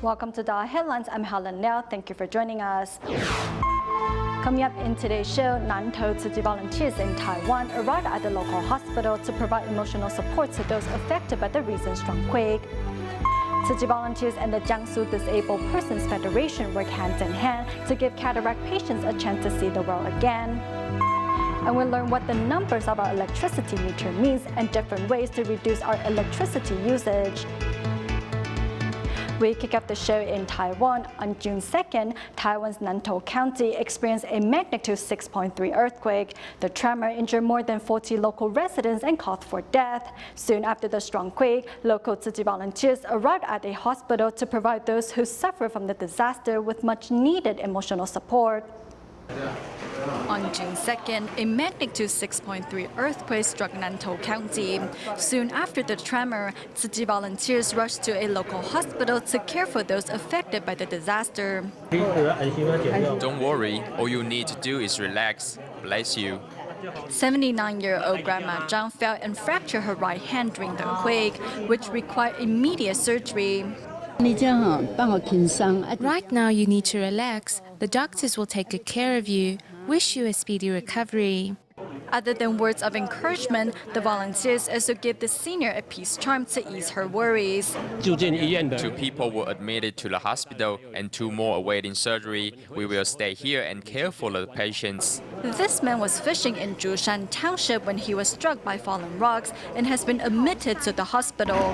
Welcome to the headlines. I'm Helen Liao. Thank you for joining us. Coming up in today's show, Nantou Tzu Chi volunteers in Taiwan arrived at the local hospital to provide emotional support to those affected by the recent strong quake. Tzu Chi volunteers and the Jiangsu Disabled Persons Federation work hand in hand to give cataract patients a chance to see the world again. And we'll learn what the numbers of our electricity meter means and different ways to reduce our electricity usage. We kick off the show in Taiwan. On June 2nd, Taiwan's Nantou County experienced a magnitude 6.3 earthquake. The tremor injured more than 40 local residents and caused for death. Soon after the strong quake, local Tzu Chi volunteers arrived at a hospital to provide those who suffer from the disaster with much-needed emotional support. On June 2nd, a magnitude 6.3 earthquake struck Nantou County. Soon after the tremor, Tzu Chi volunteers rushed to a local hospital to care for those affected by the disaster. Don't worry, all you need to do is relax. Bless you. 79-year-old Grandma Zhang fell and fractured her right hand during the quake, which required immediate surgery. Right now, you need to relax. The doctors will take good care of you. Wish you a speedy recovery. Other than words of encouragement, the volunteers also give the senior a peace charm to ease her worries. 2 people were admitted to the hospital and 2 more awaiting surgery. We will stay here and care for the patients. This man was fishing in Zhushan Township when he was struck by fallen rocks and has been admitted to the hospital.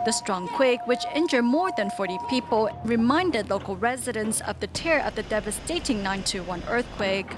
The strong quake, which injured more than 40 people, reminded local residents of the terror of the devastating 9/21 earthquake.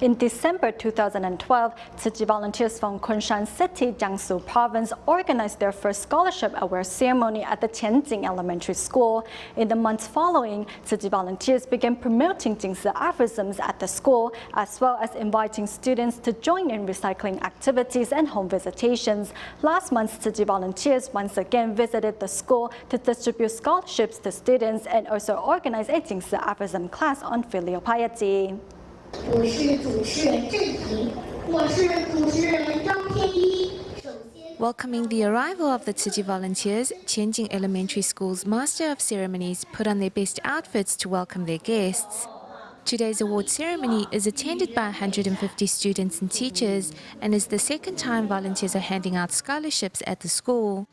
In December 2012, Tzu Chi volunteers from Kunshan City, Jiangsu Province, organized their first scholarship award ceremony at the Tianjin Elementary School. In the months following, Tzu Chi volunteers began promoting Jingsi aphorisms at the school, as well as inviting students to join in recycling activities and home visitations. Last month, Tzu Chi volunteers once again visited the school to distribute scholarships to students and also organize a Jingsi aphorism class on filial piety. 我是主持人郑婷，我是主持人张天一。 Welcoming the arrival of the Tzu Chi volunteers, Tianjin Elementary School's Master of Ceremonies put on their best outfits to welcome their guests. Today's award ceremony is attended by 150 students and teachers and is the second time volunteers are handing out scholarships at the school.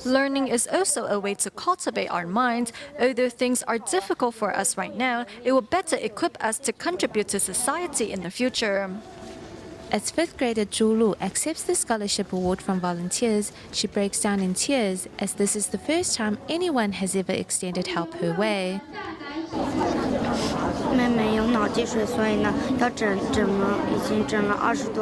Learning is also a way to cultivate our minds. Although things are difficult for us right now, it will better equip us to contribute to society in the future. As 5th grader Zhu Lu accepts the scholarship award from volunteers, she breaks down in tears as this is the first time anyone has ever extended help her way.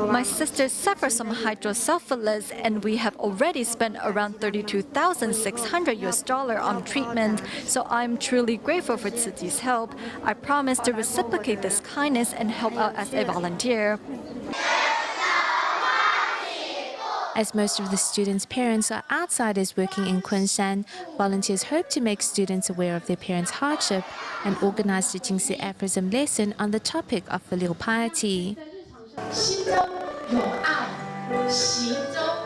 My sister suffers from hydrocephalus, and we have already spent around $32,600 on treatment. So I'm truly grateful for Tzu Chi's help. I promise to reciprocate this kindness and help out as a volunteer. As most of the students' parents are outsiders working in Kunshan, volunteers hope to make students aware of their parents' hardship and organize the Jingsi aphorism lesson on the topic of filial piety.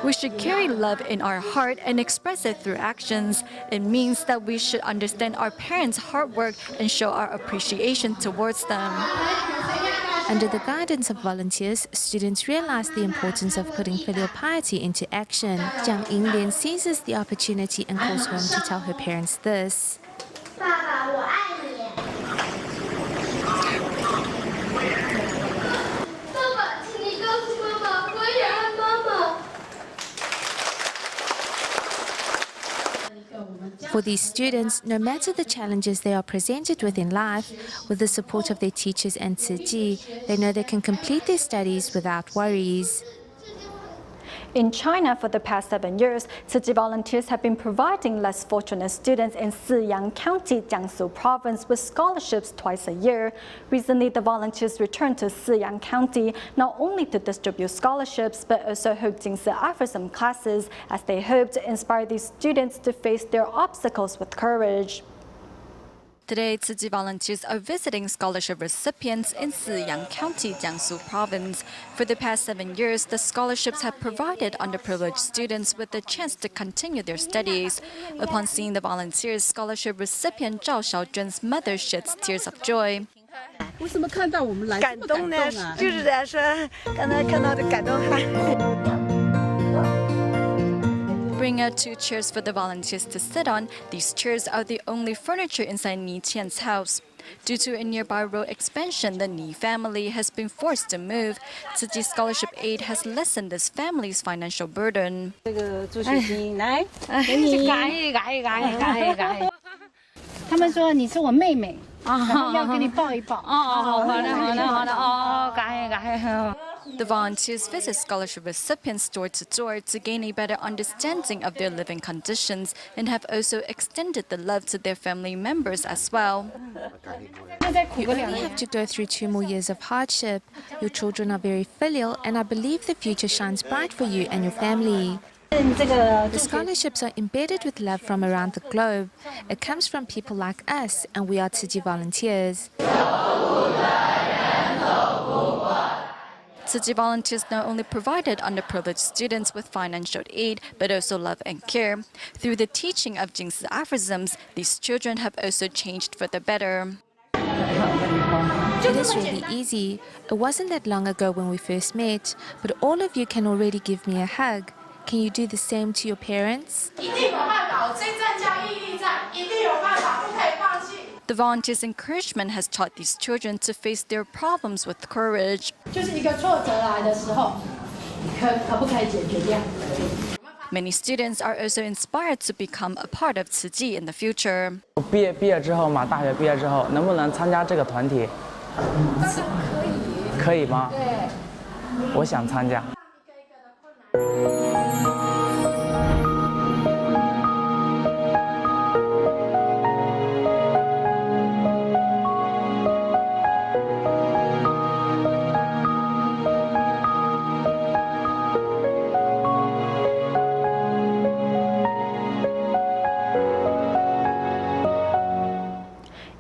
We should carry love in our heart and express it through actions. It means that we should understand our parents' hard work and show our appreciation towards them. Under the guidance of volunteers, students realize the importance of putting filial piety into action. Jiang Yinglian seizes the opportunity and calls home to tell her parents this. For these students, no matter the challenges they are presented with in life, with the support of their teachers and Tzu Chi, they know they can complete their studies without worries. In China, for the past 7 years, Tzu Chi volunteers have been providing less fortunate students in Siyang County, Jiangsu Province, with scholarships twice a year. Recently, the volunteers returned to Siyang County not only to distribute scholarships, but also hold Jingsi aphorism classes, as they hope to inspire these students to face their obstacles with courage. Today, Tzu Chi volunteers are visiting scholarship recipients in Siyang County, Jiangsu Province. For the past 7 years, the scholarships have provided underprivileged students with the chance to continue their studies. Upon seeing the volunteers, scholarship recipient Zhao Xiaojun's mother sheds tears of joy. 为什么看到我们来这么感动啊？就是在说，刚才看到的感动哈。 Bring out 2 chairs for the volunteers to sit on. These chairs are the only furniture inside Ni Qian's house. Due to a nearby road expansion, the Ni family has been forced to move. Tzu Chi scholarship aid has lessened this family's financial burden. 这个助学金来，给你。他们说你是我妹妹，然后要给你抱一抱。好的，感谢。 The volunteers visit scholarship recipients door to door to gain a better understanding of their living conditions and have also extended the love to their family members as well. You only have to go through 2 more years of hardship. Your children are very filial, and I believe the future shines bright for you and your family. The scholarships are embedded with love from around the globe. It comes from people like us, and we are Tzu Chi volunteers. Tzu Chi volunteers not only provided underprivileged students with financial aid, but also love and care. Through the teaching of Jiangsu aphorisms, these children have also changed for the better. It is really easy. It wasn't that long ago when we first met, but all of you can already give me a hug. Can you do the same to your parents? The volunteers' encouragement has taught these children to face their problems with courage. 就是一个挫折来的时候，你可不可以解决掉？ Many students are also inspired to become a part of Tzu Chi in the future. 毕业之后嘛，大学毕业之后，能不能参加这个团体？可以吗？对，我想参加。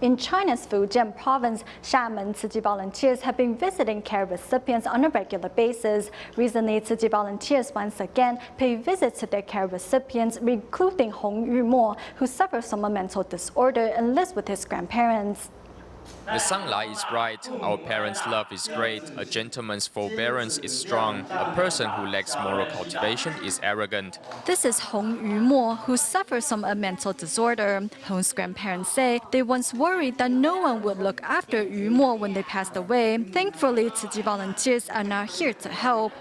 In China's Fujian province, Xiamen Tzu Chi volunteers have been visiting care recipients on a regular basis. Recently, Tzu Chi volunteers once again pay visits to their care recipients, including Hong Yumo, who suffers from a mental disorder and lives with his grandparents. The sunlight is bright, our parents' love is great, a gentleman's forbearance is strong, a person who lacks moral cultivation is arrogant. This is Hong Yumo, who suffers from a mental disorder. Hong's grandparents say they once worried that no one would look after Yumo when they passed away. Thankfully, Tzu Chi volunteers are now here to help.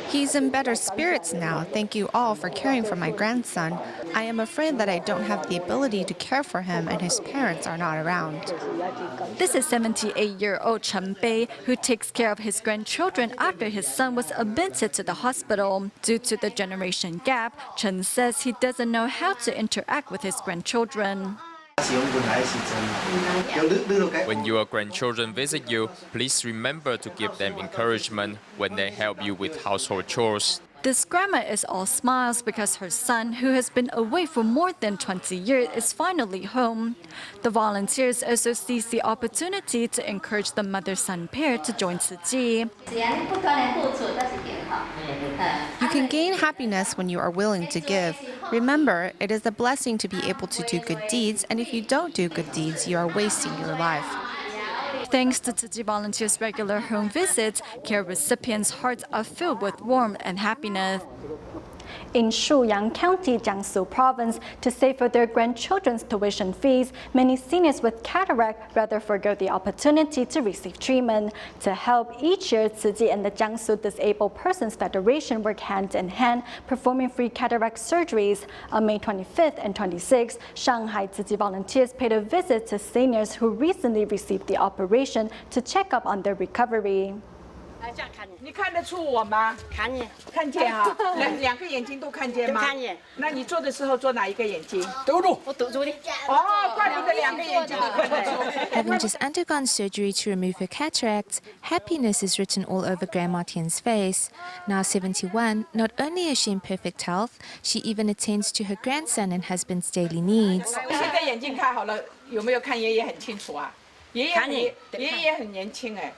He's in better spirits now. Thank you all for caring for my grandson. I am afraid that I don't have the ability to care for him and his parents are not around. This is 78-year-old Chen Bei, who takes care of his grandchildren after his son was admitted to the hospital. Due to the generation gap, Chen says he doesn't know how to interact with his grandchildren. When your grandchildren visit you, please remember to give them encouragement when they help you with household chores. This grandma is all smiles because her son, who has been away for more than 20 years, is finally home. The volunteers also seize the opportunity to encourage the mother-son pair to join Tzu Chi. You can gain happiness when you are willing to give. Remember, it is a blessing to be able to do good deeds, and if you don't do good deeds, you are wasting your life. Thanks to Tzu Chi volunteers' regular home visits, care recipients' hearts are filled with warmth and happiness. In Shuyang County, Jiangsu Province, to save for their grandchildren's tuition fees, many seniors with cataract rather forgo the opportunity to receive treatment. To help, each year, Tzu Chi and the Jiangsu Disabled Persons Federation work hand in hand, performing free cataract surgeries. On May 25th and 26th, Shanghai Tzu Chi volunteers paid a visit to seniors who recently received the operation to check up on their recovery. 你看得出我吗？看见，看见哈，两个眼睛都看见吗？看见。那你做的时候做哪一个眼睛？堵住，我堵住的。哦，怪不得两个眼睛都看得出。Having just undergone surgery to remove her cataracts, happiness is written all over Grandma Tian's face. Now 71, not only is she in perfect health, she even attends to her grandson and husband's daily needs. 现在眼睛看好了，有没有看爷爷很清楚啊？爷爷很年轻哎，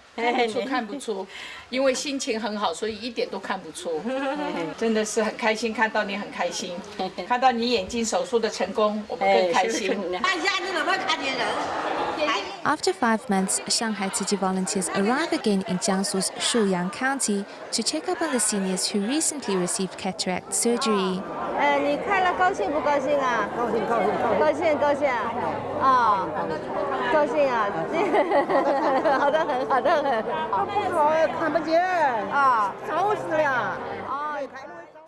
看不出，因为心情很好，所以一点都看不出。真的是很开心，看到你很开心，看到你眼睛手术的成功，我们更开心。看一下你能不能看见人？ After 5 months, Shanghai Tzu Chi volunteers arrive again in Jiangsu's Shuyang County to check up on the seniors who recently received cataract surgery. 你看了高兴不高兴啊？高兴啊！高兴啊！好的很，好的很。不好，看不见啊，烧死了。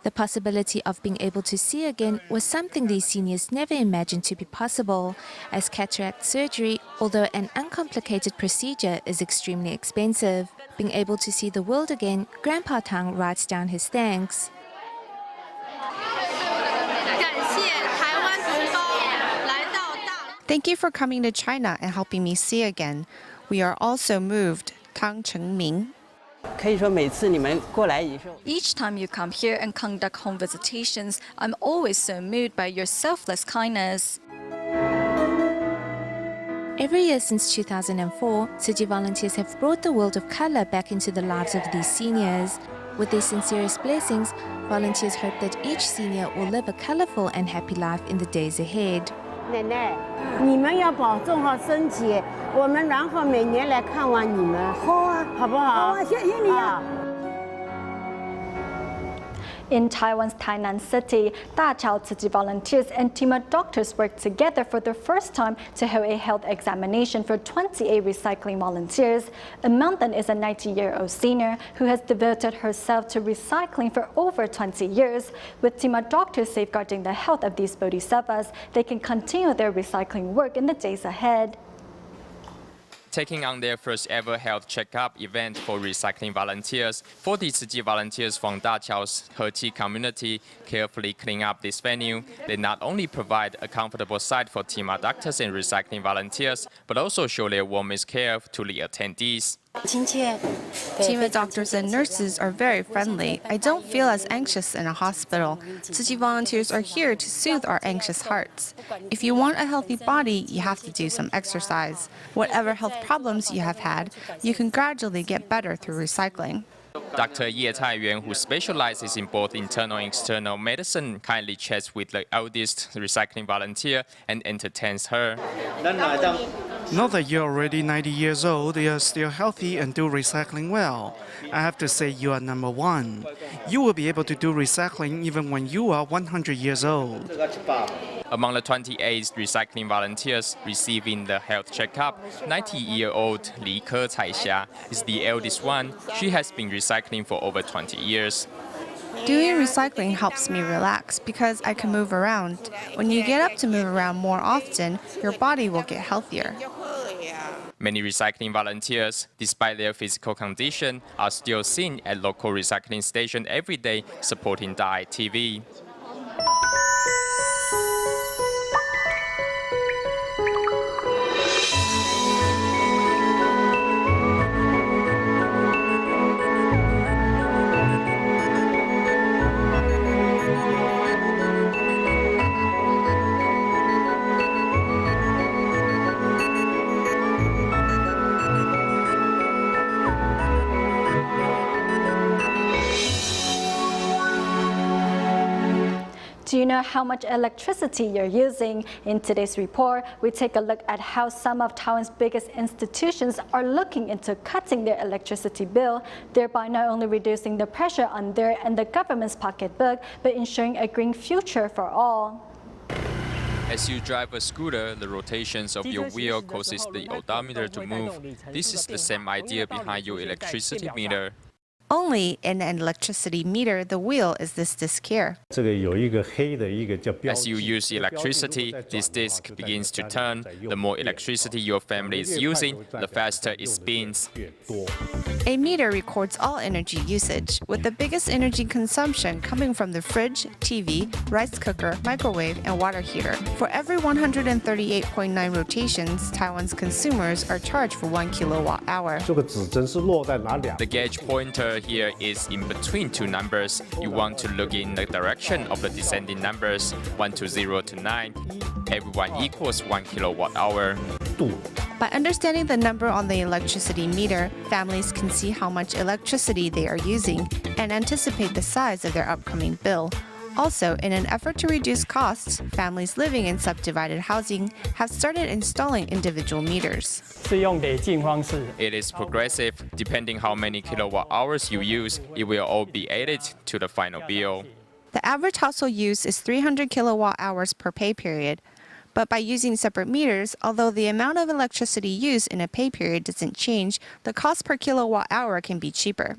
The possibility of being able to see again was something these seniors never imagined to be possible, as cataract surgery, although an uncomplicated procedure, is extremely expensive. Being able to see the world again, Grandpa Tang writes down his thanks. Thank you for coming to China and helping me see again. We are also moved. Tang Chengming. 可以说每次你们过来以后 Each time you come here and conduct home visitations, I'm always so moved by your selfless kindness. Every year since 2004, Tzu Chi volunteers have brought the world of color back into the lives of these seniors. With their sincerest blessings, volunteers hope that each senior will live a colorful and happy life in the days ahead. 奶奶，你们要保重好身体，我们然后每年来看望你们。好啊，好不好？好啊，谢谢你啊。 In Taiwan's Tainan City, Dachao Tzu Chi volunteers and team of doctors worked together for the first time to hold a health examination for 28 recycling volunteers. Among them is a 90-year-old senior who has devoted herself to recycling for over 20 years. With team of doctors safeguarding the health of these bodhisattvas, they can continue their recycling work in the days ahead. Taking on their first ever health checkup event for recycling volunteers, 40 Tzu Chi volunteers from Dachao's He Chi community carefully clean up this venue. They not only provide a comfortable site for Tima doctors and recycling volunteers, but also show their warmest care to the attendees. Team of doctors and nurses are very friendly. I don't feel as anxious in a hospital. Tzu Chi volunteers are here to soothe our anxious hearts. If you want a healthy body, you have to do some exercise. Whatever health problems you have had, you can gradually get better through recycling. Dr. Ye Taiyuan, who specializes in both internal and external medicine, kindly chats with the eldest recycling volunteer and entertains her. Now that you're already 90 years old, you're still healthy and do recycling well. I have to say you are number one. You will be able to do recycling even when you are 100 years old. Among the 28 recycling volunteers receiving the health checkup, 90-year-old Li Caixia is the eldest one. She has been recycling for over 20 years. Doing recycling helps me relax because I can move around. When you get up to move around more often, your body will get healthier. Many recycling volunteers, despite their physical condition, are still seen at local recycling stations every day supporting Dai TV. Do you know how much electricity you're using? In today's report, we take a look at how some of Taiwan's biggest institutions are looking into cutting their electricity bill, thereby not only reducing the pressure on their and the government's pocketbook, but ensuring a green future for all. As you drive a scooter, the rotations of your wheel causes the odometer to move. This is the same idea behind your electricity meter. Only in an electricity meter, the wheel is this disc here. As you use electricity, this disc begins to turn. The more electricity your family is using, the faster it spins. A meter records all energy usage, with the biggest energy consumption coming from the fridge, TV, rice cooker, microwave, and water heater. For every 138.9 rotations, Taiwan's consumers are charged for 1 kilowatt hour. The gauge pointer here is in between two numbers. You want to look in the direction of the descending numbers, 1 to 0 to 9. Everyone equals 1 kilowatt hour. By understanding the number on the electricity meter, families can see how much electricity they are using and anticipate the size of their upcoming bill. Also, in an effort to reduce costs, families living in subdivided housing have started installing individual meters. It is progressive. Depending how many kilowatt hours you use, it will all be added to the final bill. The average household use is 300 kilowatt hours per pay period. But by using separate meters, although the amount of electricity used in a pay period doesn't change, the cost per kilowatt hour can be cheaper.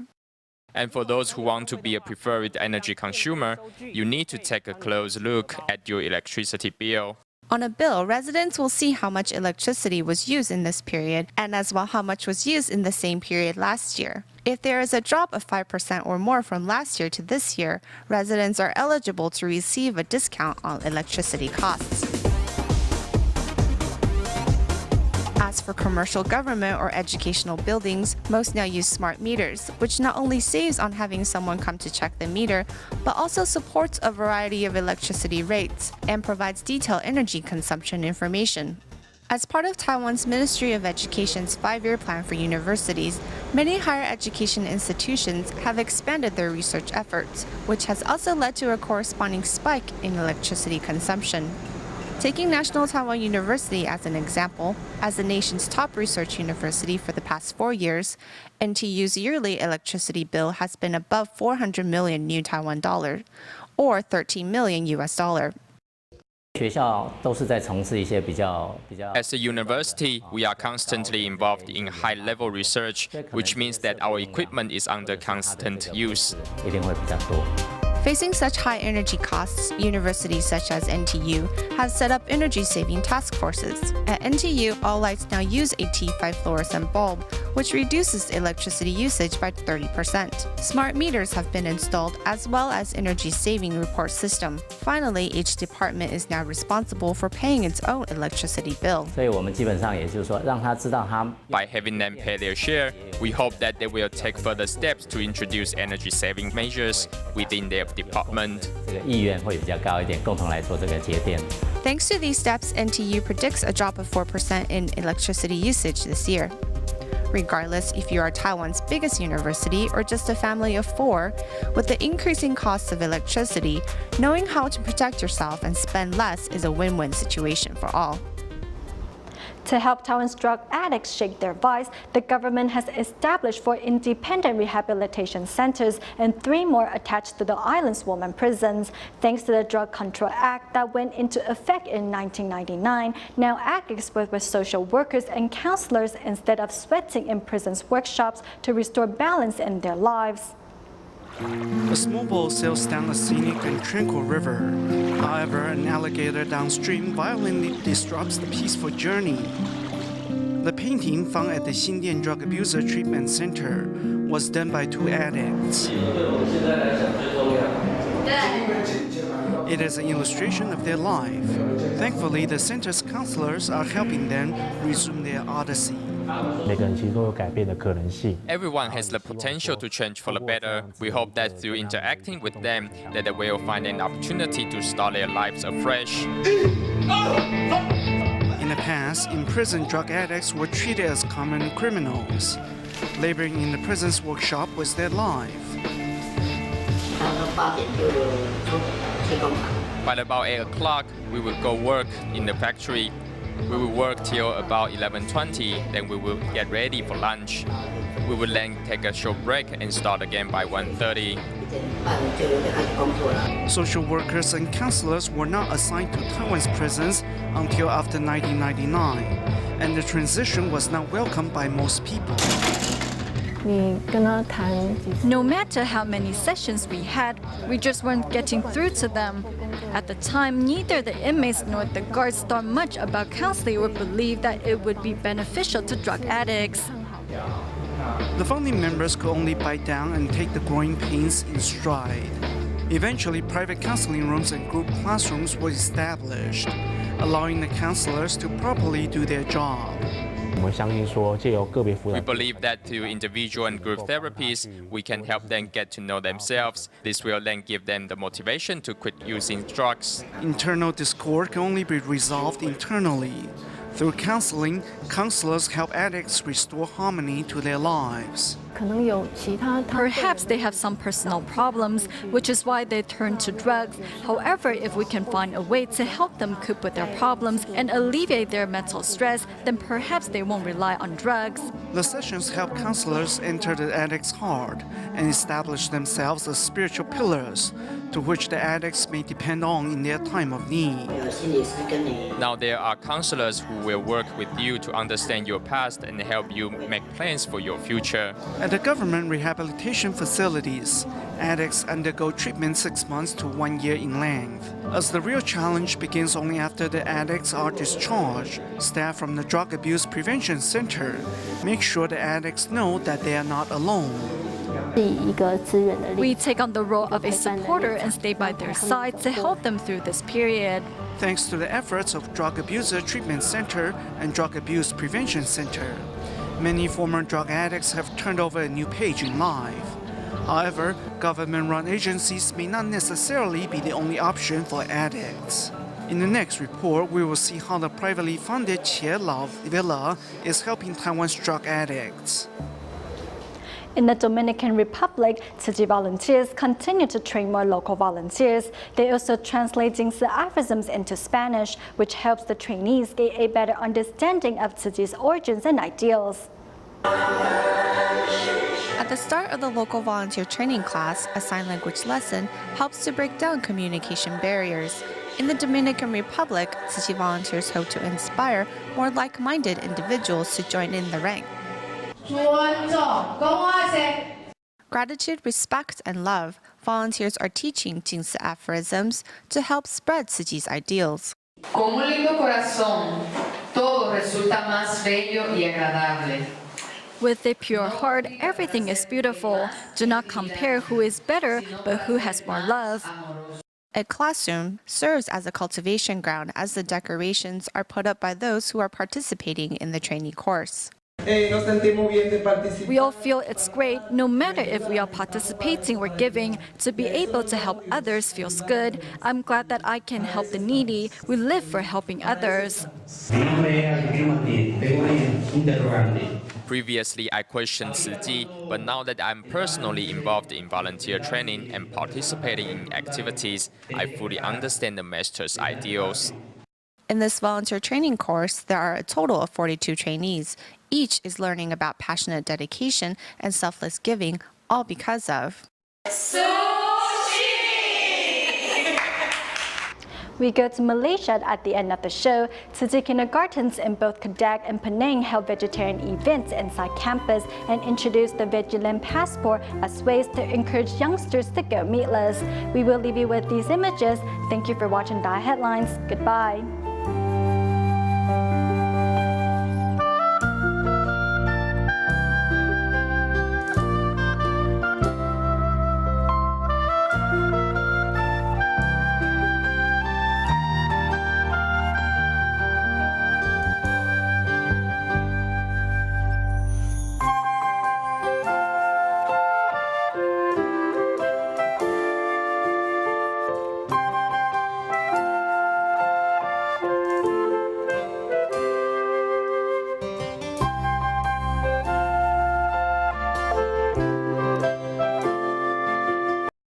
And for those who want to be a preferred energy consumer, you need to take a close look at your electricity bill. On a bill, residents will see how much electricity was used in this period and as well how much was used in the same period last year. If there is a drop of 5% or more from last year to this year, residents are eligible to receive a discount on electricity costs. As for commercial, government, or educational buildings, most now use smart meters, which not only saves on having someone come to check the meter, but also supports a variety of electricity rates and provides detailed energy consumption information. As part of Taiwan's Ministry of Education's 5-year plan for universities, many higher education institutions have expanded their research efforts, which has also led to a corresponding spike in electricity consumption. Taking National Taiwan University as an example, as the nation's top research university for the past 4 years, NTU's yearly electricity bill has been above 400 million new Taiwan dollar, or $13 million US dollar. As a university, we are constantly involved in high-level research, which means that our equipment is under constant use. Facing such high energy costs, universities such as NTU have set up energy-saving task forces. At NTU, all lights now use a T5 fluorescent bulb, which reduces electricity usage by 30%. Smart meters have been installed, as well as energy-saving report system. Finally, each department is now responsible for paying its own electricity bill. By having them pay their share, we hope that they will take further steps to introduce energy-saving measures within their department. Thanks to these steps, NTU predicts a drop of 4% in electricity usage this year. Regardless if you are Taiwan's biggest university or just a family of 4, with the increasing costs of electricity, knowing how to protect yourself and spend less is a win-win situation for all. To help Taiwan's drug addicts shake their vice, the government has established 4 independent rehabilitation centers and 3 more attached to the island's women prisons. Thanks to the Drug Control Act that went into effect in 1999, now addicts work with social workers and counselors instead of sweating in prisons' workshops to restore balance in their lives. A small boat sails down a scenic and tranquil river. However, an alligator downstream violently disrupts the peaceful journey. The painting found at the Xindian Drug Abuser Treatment Center was done by 2 addicts. It is an illustration of their life. Thankfully, the center's counselors are helping them resume their odyssey. Everyone has the potential to change for the better. We hope that through interacting with them, that they will find an opportunity to start their lives afresh. In the past, imprisoned drug addicts were treated as common criminals. Laboring in the prison's workshop was their life. By about 8 o'clock, we will go work in the factory. We will work till about 11:20, then we will get ready for lunch. We will then take a short break and start again by 1:30. Social workers and counselors were not assigned to Taiwan's prisons until after 1999, and the transition was not welcomed by most people. No matter how many sessions we had, we just weren't getting through to them. At the time, neither the inmates nor the guards thought much about counseling or believed that it would be beneficial to drug addicts. The founding members could only bite down and take the growing pains in stride. Eventually, private counseling rooms and group classrooms were established, allowing the counselors to properly do their job. We believe that through individual and group therapies, we can help them get to know themselves. This will then give them the motivation to quit using drugs. Internal discord can only be resolved internally. Through counseling, counselors help addicts restore harmony to their lives. Perhaps they have some personal problems, which is why they turn to drugs. However, if we can find a way to help them cope with their problems and alleviate their mental stress, then perhaps they won't rely on drugs. The sessions help counselors enter the addict's heart and establish themselves as spiritual pillars to which the addicts may depend on in their time of need. Now there are counselors who will work with you to understand your past and help you make plans for your future. At the government rehabilitation facilities, addicts undergo treatment 6 months to 1 year in length. As the real challenge begins only after the addicts are discharged, staff from the Drug Abuse Prevention Center make sure the addicts know that they are not alone. We take on the role of a supporter and stay by their side to help them through this period. Thanks to the efforts of Drug Abuser Treatment Center and Drug Abuse Prevention Center, many former drug addicts have turned over a new page in life. However, government-run agencies may not necessarily be the only option for addicts. In the next report, we will see how the privately funded Qie Lao Villa is helping Taiwan's drug addicts. In the Dominican Republic, Tzu Chi volunteers continue to train more local volunteers. They also translate Jiangsu aphorisms into Spanish, which helps the trainees gain a better understanding of Tzu Chi's origins and ideals. At the start of the local volunteer training class, a sign language lesson helps to break down communication barriers. In the Dominican Republic, Tzu Chi volunteers hope to inspire more like-minded individuals to join in the ranks. Gratitude, respect, and love. Volunteers are teaching Jiangsu aphorisms to help spread Tzu Chi's ideals. Con un lindo corazón, todo resulta más bello y agradable. With a pure heart, everything is beautiful. Do not compare who is better, but who has more love. A classroom serves as a cultivation ground as the decorations are put up by those who are participating in the trainee course. We all feel it's great, no matter if we are participating or giving, to be able to help others feels good. I'm glad that I can help the needy. We live for helping others. Previously, I questioned Tzu Chi, but now that I'm personally involved in volunteer training and participating in activities, I fully understand the master's ideals. In this volunteer training course, there are a total of 42 trainees. Each is learning about passionate dedication and selfless giving, all because of Tzu Chi! We go to Malaysia at the end of the show. Tzu Chi kindergartens in both Kedah and Penang held vegetarian events inside campus and introduced the Vegetarian Passport as ways to encourage youngsters to go meatless. We will leave you with these images. Thank you for watching Dai Headlines. Goodbye.